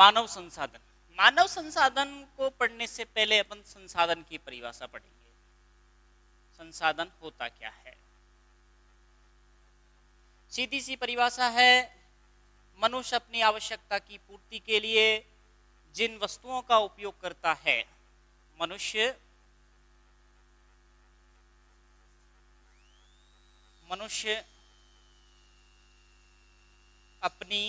मानव संसाधन। मानव संसाधन को पढ़ने से पहले अपन संसाधन की परिभाषा पढ़ेंगे। संसाधन होता क्या है? सीधी सी परिभाषा है, मनुष्य अपनी आवश्यकता की पूर्ति के लिए जिन वस्तुओं का उपयोग करता है, मनुष्य अपनी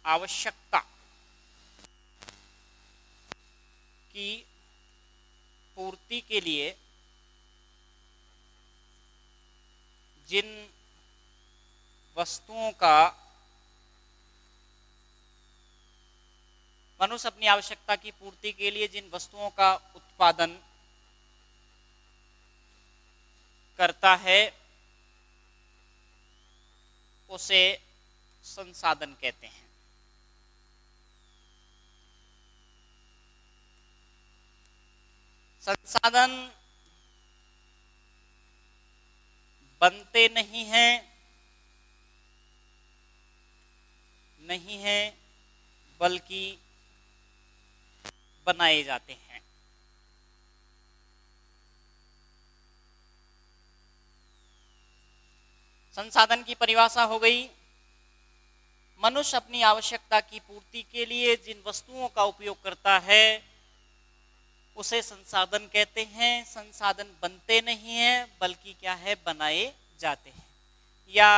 आवश्यकता की पूर्ति के लिए जिन वस्तुओं का मनुष्य अपनी आवश्यकता की पूर्ति के लिए जिन वस्तुओं का उत्पादन करता है उसे संसाधन कहते हैं। संसाधन बनते नहीं हैं बल्कि बनाए जाते हैं। संसाधन की परिभाषा हो गई, मनुष्य अपनी आवश्यकता की पूर्ति के लिए जिन वस्तुओं का उपयोग करता है उसे संसाधन कहते हैं। संसाधन बनते नहीं हैं बल्कि क्या है, बनाए जाते हैं। या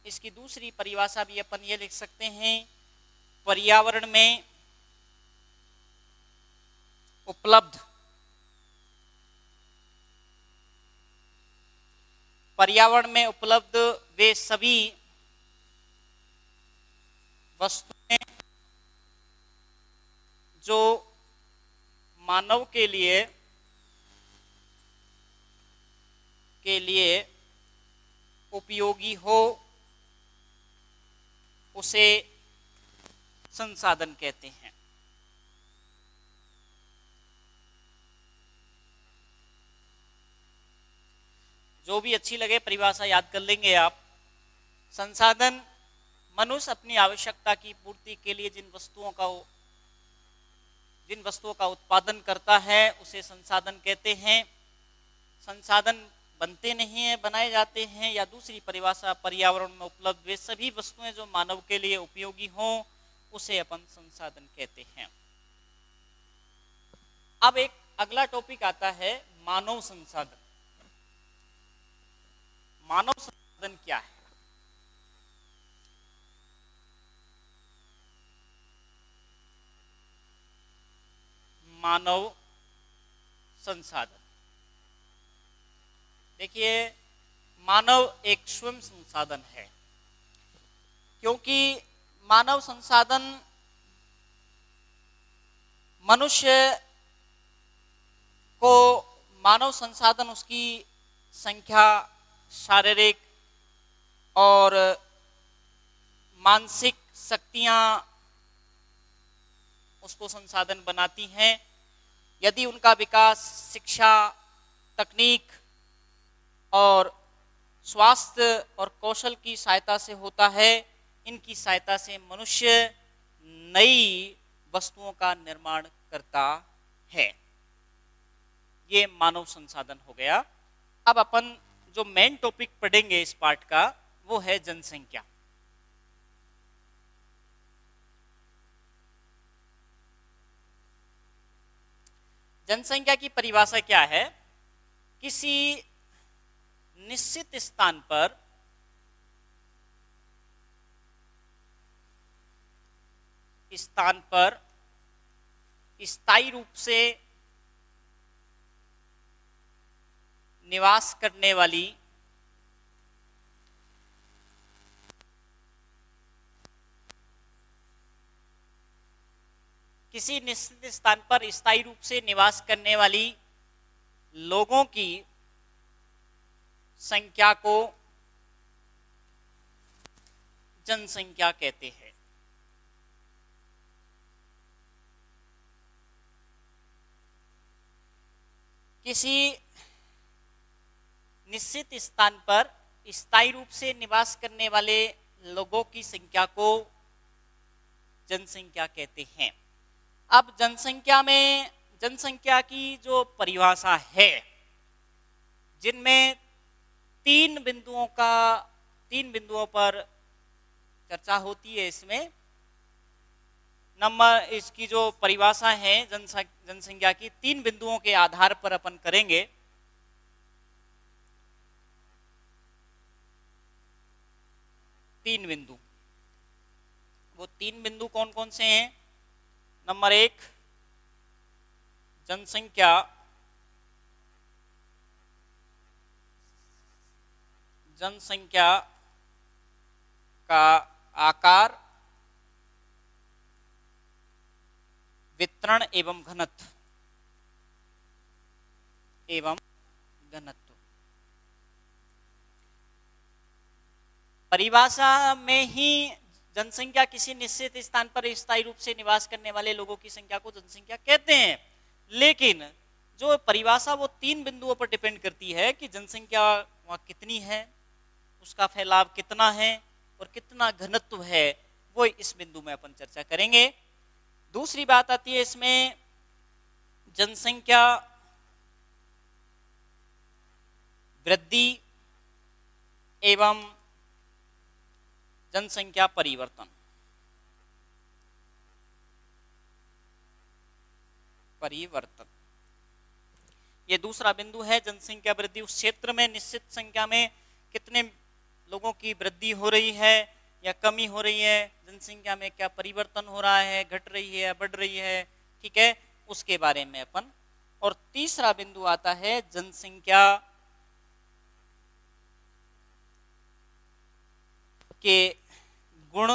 इसकी दूसरी परिभाषा भी अपन ये लिख सकते हैं, पर्यावरण में उपलब्ध वे सभी वस्तुएं जो मानव के लिए उपयोगी हो उसे संसाधन कहते हैं। जो भी अच्छी लगे परिभाषा याद कर लेंगे आप। संसाधन मनुष्य अपनी आवश्यकता की पूर्ति के लिए जिन वस्तुओं का उत्पादन करता है उसे संसाधन कहते हैं। संसाधन बनते नहीं हैं, बनाए जाते हैं। या दूसरी परिभाषा, पर्यावरण में उपलब्ध वे सभी वस्तुएं जो मानव के लिए उपयोगी हों उसे अपन संसाधन कहते हैं। अब एक अगला टॉपिक आता है, मानव संसाधन। मानव संसाधन क्या है? मानव संसाधन, देखिए, मानव एक स्वयं संसाधन है, क्योंकि मानव संसाधन मानव संसाधन उसकी संख्या, शारीरिक और मानसिक शक्तियां उसको संसाधन बनाती हैं। यदि उनका विकास शिक्षा, तकनीक और स्वास्थ्य और कौशल की सहायता से होता है, इनकी सहायता से मनुष्य नई वस्तुओं का निर्माण करता है। ये मानव संसाधन हो गया। अब अपन जो मेन टॉपिक पढ़ेंगे इस पार्ट का वो है जनसंख्या। जनसंख्या की परिभाषा क्या है? किसी निश्चित स्थान पर स्थायी रूप से निवास करने वाली किसी निश्चित स्थान पर स्थायी रूप से निवास करने वाली लोगों की संख्या को जनसंख्या कहते हैं। किसी निश्चित स्थान पर स्थायी रूप से निवास करने वाले लोगों की संख्या को जनसंख्या कहते हैं। अब जनसंख्या में जनसंख्या की जो परिभाषा है, जिनमें तीन बिंदुओं पर चर्चा होती है। इसमें नंबर इसकी जो परिभाषा है जनसंख्या की, तीन बिंदुओं के आधार पर अपन करेंगे। तीन बिंदु, वो तीन बिंदु कौन कौन से हैं? नंबर एक, जनसंख्या का आकार, वितरण एवं घनत्व। परिभाषा में ही जनसंख्या किसी निश्चित स्थान पर स्थायी रूप से निवास करने वाले लोगों की संख्या को जनसंख्या कहते हैं। लेकिन जो परिभाषा वो तीन बिंदुओं पर डिपेंड करती है कि जनसंख्या वहां कितनी है, उसका फैलाव कितना है और कितना घनत्व है, वो इस बिंदु में अपन चर्चा करेंगे। दूसरी बात आती है इसमें जनसंख्या वृद्धि एवं जनसंख्या परिवर्तन। ये दूसरा बिंदु है। जनसंख्या वृद्धि, उस क्षेत्र में निश्चित संख्या में कितने लोगों की वृद्धि हो रही है या कमी हो रही है, जनसंख्या में क्या परिवर्तन हो रहा है, घट रही है, बढ़ रही है, ठीक है, उसके बारे में अपन। और तीसरा बिंदु आता है जनसंख्या के गुण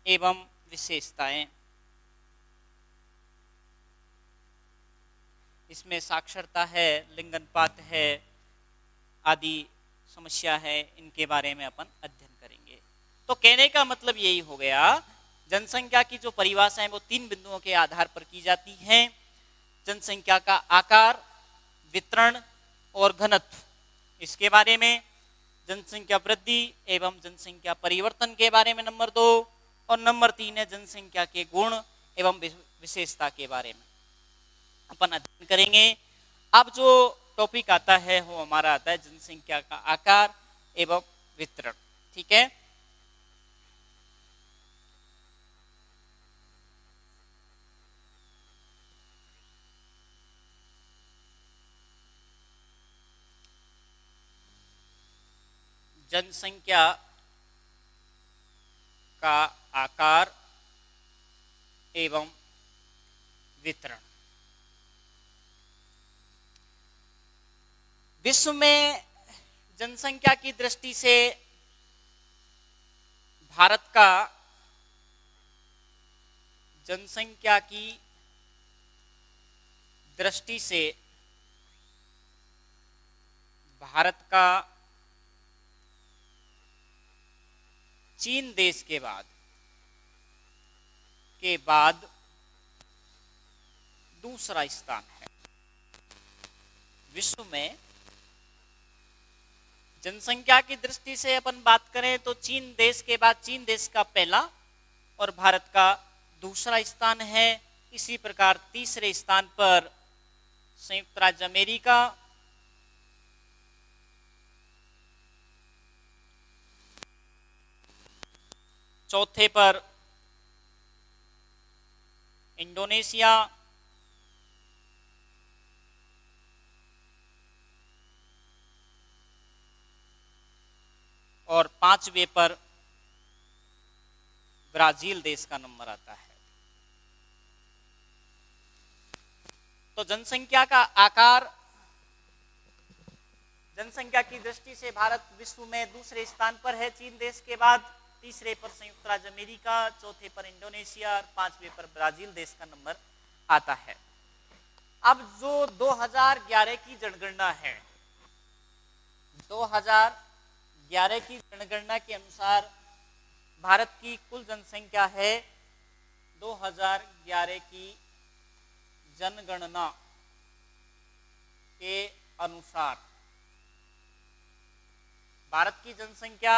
एवं विशेषताएं। इसमें साक्षरता है, लिंग अनुपात है, आदि समस्या है, इनके बारे में अपन अध्ययन करेंगे। तो कहने का मतलब यही हो गया, जनसंख्या की जो परिभाषा है वो तीन बिंदुओं के आधार पर की जाती है। जनसंख्या का आकार, वितरण और घनत्व, इसके बारे में। जनसंख्या वृद्धि एवं जनसंख्या परिवर्तन के बारे में नंबर 2। और नंबर 3 है जनसंख्या के गुण एवं विशेषता के बारे में अपन अध्ययन करेंगे। अब जो टॉपिक आता है वो हमारा आता है जनसंख्या का आकार एवं वितरण, ठीक है। जनसंख्या का आकार एवं वितरण। विश्व में जनसंख्या की दृष्टि से भारत का जनसंख्या की दृष्टि से भारत का चीन देश के बाद दूसरा स्थान है। विश्व में जनसंख्या की दृष्टि से अपन बात करें तो चीन देश के बाद चीन देश का पहला और भारत का दूसरा स्थान है। इसी प्रकार तीसरे स्थान पर संयुक्त राज्य अमेरिका, चौथे पर इंडोनेशिया, और पांचवे पर ब्राजील देश का नंबर आता है। तो जनसंख्या का आकार, जनसंख्या की दृष्टि से भारत विश्व में दूसरे स्थान पर है चीन देश के बाद, तीसरे पर संयुक्त राज्य अमेरिका, चौथे पर इंडोनेशिया और पांचवे पर ब्राजील देश का नंबर आता है। अब जो 2011 की जनगणना है, 2011 की जनगणना के अनुसार भारत की कुल जनसंख्या है 2011 की जनगणना के अनुसार भारत की जनसंख्या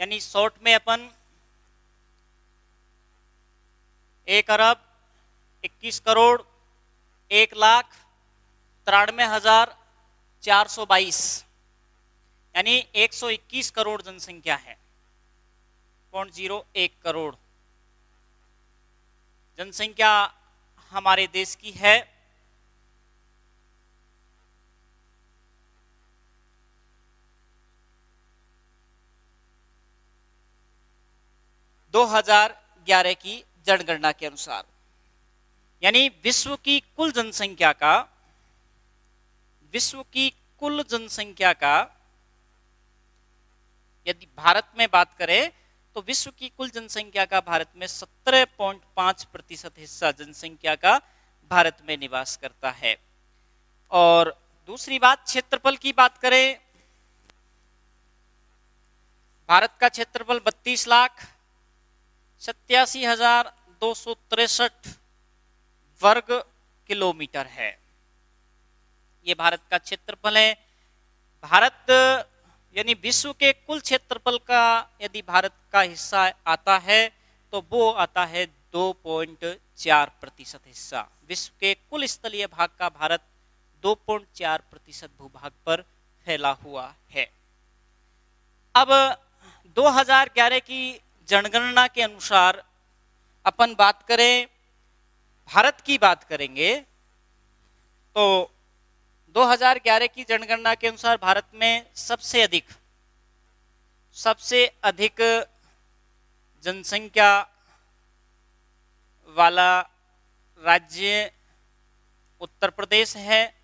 यानी शॉर्ट में अपन 1 अरब 21 करोड़ 1,93,422 यानी 121 करोड़ जनसंख्या है। 0.01 करोड़ जनसंख्या हमारे देश की है। दो 2011 की जनगणना के अनुसार, यानी विश्व की कुल जनसंख्या का यदि भारत में बात करें तो विश्व की कुल जनसंख्या का भारत में 17.5% हिस्सा जनसंख्या का भारत में निवास करता है। और दूसरी बात, क्षेत्रफल की बात करें, भारत का क्षेत्रफल 32,87,263 वर्ग किलोमीटर है। ये भारत का क्षेत्रफल है। भारत यानी विश्व के कुल क्षेत्रफल का यदि भारत का हिस्सा आता है तो वो आता है 2.4% हिस्सा। विश्व के कुल स्थलीय भाग का भारत 2.4% भूभाग पर फैला हुआ है। अब 2011 की जनगणना के अनुसार अपन बात करें, भारत की बात करेंगे तो 2011 की जनगणना के अनुसार भारत में सबसे अधिक जनसंख्या वाला राज्य उत्तर प्रदेश है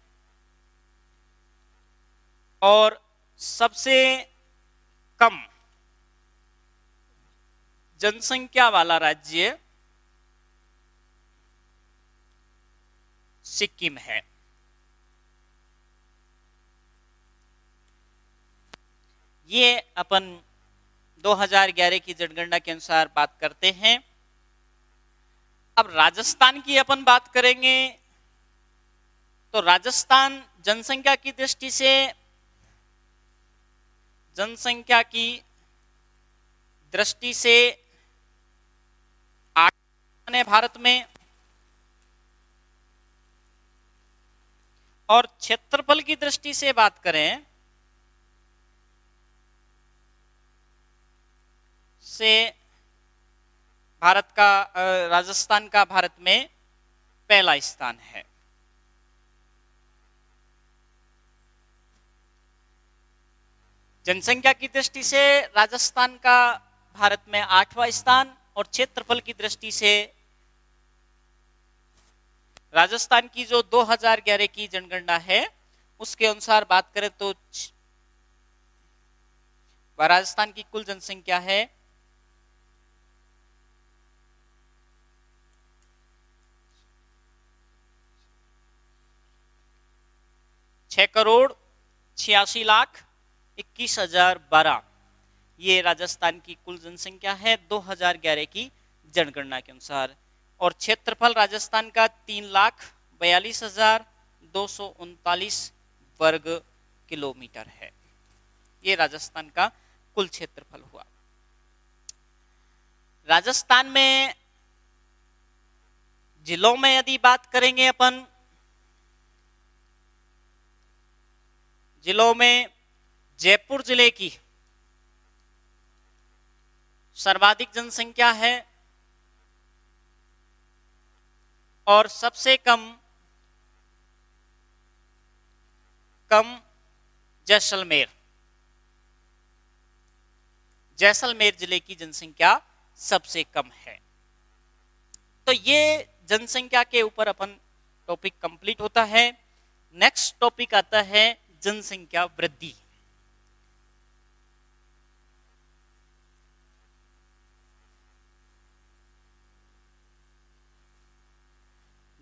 और सबसे कम जनसंख्या वाला राज्य सिक्किम है। ये अपन 2011 की जनगणना के अनुसार बात करते हैं। अब राजस्थान की अपन बात करेंगे तो राजस्थान जनसंख्या की दृष्टि से 8 है भारत में, और क्षेत्रफल की दृष्टि से बात करें से राजस्थान का भारत में पहला स्थान है। जनसंख्या की दृष्टि से राजस्थान का भारत में 8वां स्थान, और क्षेत्रफल की दृष्टि से राजस्थान की जो 2011 की जनगणना है उसके अनुसार बात करें तो राजस्थान की कुल जनसंख्या है 6,86,21,012। ये राजस्थान की कुल जनसंख्या है 2011 की जनगणना के अनुसार। और क्षेत्रफल राजस्थान का 3,42,239 वर्ग किलोमीटर है। ये राजस्थान का कुल क्षेत्रफल हुआ। राजस्थान में जिलों में यदि बात करेंगे अपन, जिलों में जयपुर जिले की सर्वाधिक जनसंख्या है और सबसे कम जैसलमेर जिले की जनसंख्या सबसे कम है। तो ये जनसंख्या के ऊपर अपन टॉपिक कंप्लीट होता है। नेक्स्ट टॉपिक आता है जनसंख्या वृद्धि।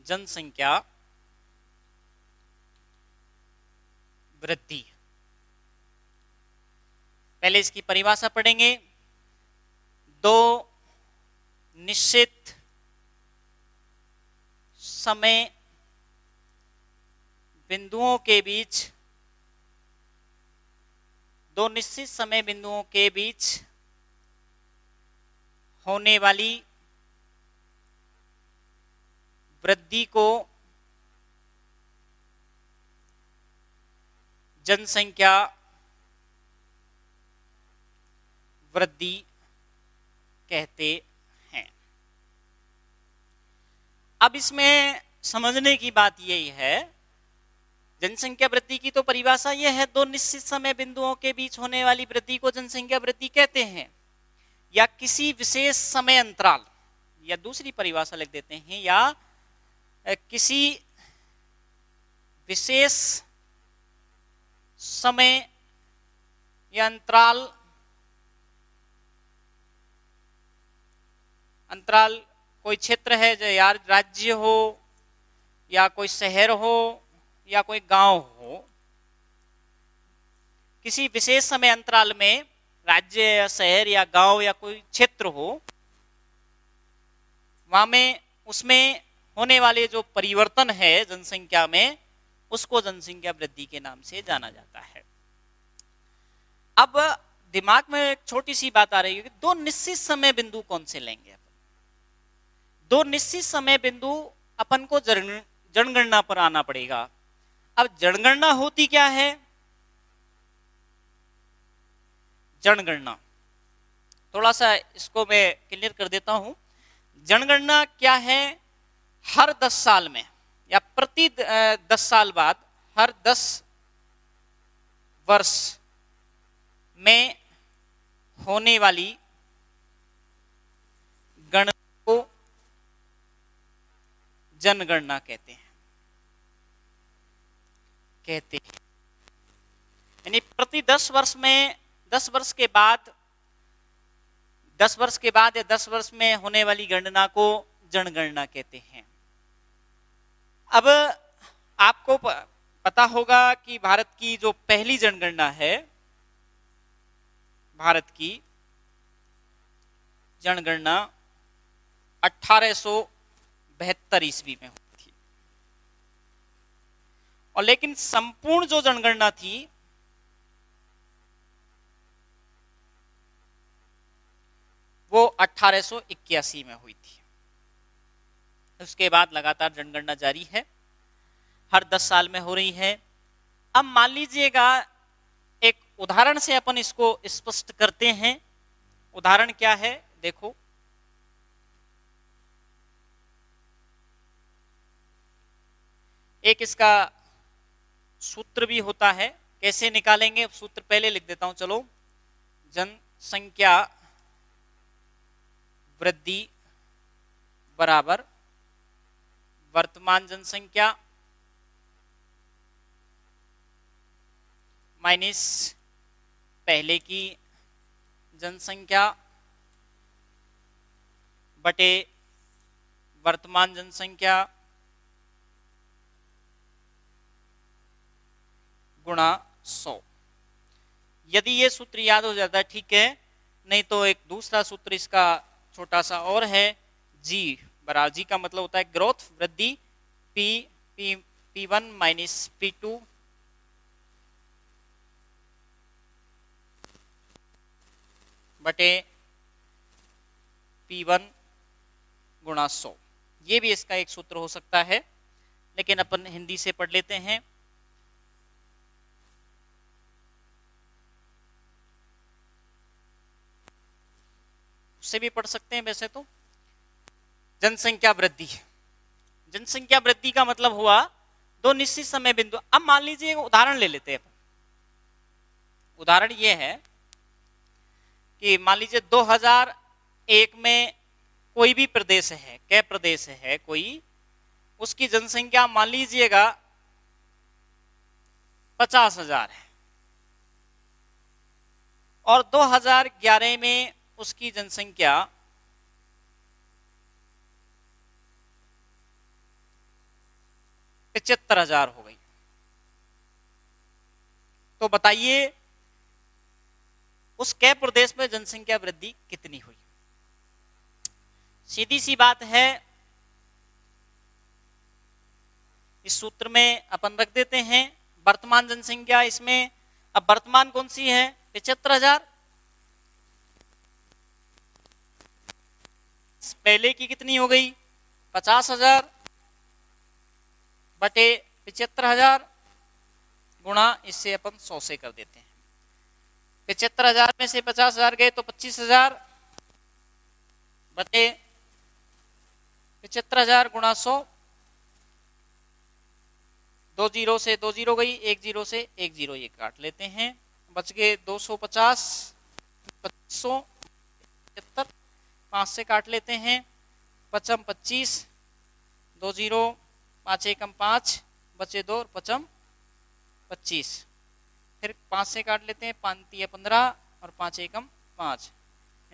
जनसंख्या वृद्धि, पहले इसकी परिभाषा पढ़ेंगे। दो निश्चित समय बिंदुओं के बीच होने वाली वृद्धि को जनसंख्या वृद्धि कहते हैं। अब इसमें समझने की बात यही है, जनसंख्या वृद्धि की तो परिभाषा यह है, दो निश्चित समय बिंदुओं के बीच होने वाली वृद्धि को जनसंख्या वृद्धि कहते हैं, या किसी विशेष समय अंतराल, या दूसरी परिभाषा लिख देते हैं, या किसी विशेष समय या अंतराल कोई क्षेत्र है, जो यार राज्य हो या कोई शहर हो या कोई गांव हो, किसी विशेष समय अंतराल में राज्य या शहर या गांव या कोई क्षेत्र हो, वहां में उसमें होने वाले जो परिवर्तन है जनसंख्या में, उसको जनसंख्या वृद्धि के नाम से जाना जाता है। अब दिमाग में एक छोटी सी बात आ रही है कि दो निश्चित समय बिंदु कौन से लेंगे अपन? दो निश्चित समय बिंदु अपन को जनगणना पर आना पड़ेगा। अब जनगणना होती क्या है? जनगणना थोड़ा सा इसको मैं क्लियर कर देता हूं। जनगणना क्या है? हर 10 साल में या प्रति 10 साल बाद, हर 10 वर्ष में होने वाली गणना को जनगणना कहते हैं। यानी प्रति 10 वर्ष में, 10 वर्ष के बाद, 10 वर्ष के बाद या 10 वर्ष में होने वाली गणना को जनगणना कहते हैं। अब आपको पता होगा कि भारत की जो पहली जनगणना है, भारत की जनगणना 1872 ईस्वी में हुई थी, और लेकिन संपूर्ण जो जनगणना थी वो 1881 में हुई थी। उसके बाद लगातार जनगणना जारी है, हर 10 साल में हो रही है। अब मान लीजिएगा, एक उदाहरण से अपन इसको स्पष्ट करते हैं। उदाहरण क्या है? देखो, एक इसका सूत्र भी होता है, कैसे निकालेंगे सूत्र पहले लिख देता हूं। चलो, जनसंख्या वृद्धि बराबर वर्तमान जनसंख्या माइनस पहले की जनसंख्या बटे वर्तमान जनसंख्या गुणा 100। यदि ये सूत्र याद हो जाता है ठीक है, नहीं तो एक दूसरा सूत्र इसका छोटा सा और है, जी बराबर, जी का मतलब होता है ग्रोथ, वृद्धि, P1 माइनस P2 बटे P1 गुणा 100। ये भी इसका एक सूत्र हो सकता है, लेकिन अपन हिंदी से पढ़ लेते हैं। उससे भी पढ़ सकते हैं वैसे तो। जनसंख्या वृद्धि, जनसंख्या वृद्धि का मतलब हुआ दो निश्चित समय बिंदु। अब मान लीजिए एक उदाहरण ले लेते हैं। उदाहरण ये है कि मान लीजिए 2001 में कोई भी प्रदेश है, क्या प्रदेश है कोई, उसकी जनसंख्या मान लीजिएगा 50,000 है, और 2011 में उसकी जनसंख्या 75,000 हो गई। तो बताइए उस कै प्रदेश में जनसंख्या वृद्धि कितनी हुई? सीधी सी बात है, इस सूत्र में अपन रख देते हैं वर्तमान जनसंख्या इसमें। अब वर्तमान कौन सी है? 75,000। पहले की कितनी हो गई 50,000 बटे 75,000 गुणा इससे अपन 100 से कर देते हैं। 75,000 में से 50,000 गए तो 25,000 बटे 75,000 गुणा 100, 2 जीरो से 2 जीरो गई, 1 जीरो से 1 जीरो ये काट लेते हैं, बच गए 250, 2575, 5 से काट लेते हैं, 55 25, 2 जीरो, 5 एकम 5, बचे 2 और 55 25, फिर 5 से काट लेते हैं, 5 तिया 15 और 5 एकम 5,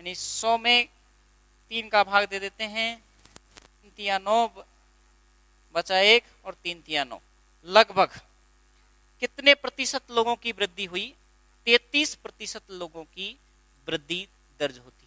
यानी 100 में 3 का भाग दे देते हैं, 3 तिया 9 बचा 1 और 3 तिया 9, लगभग कितने प्रतिशत लोगों की वृद्धि हुई? 33% लोगों की वृद्धि दर्ज होती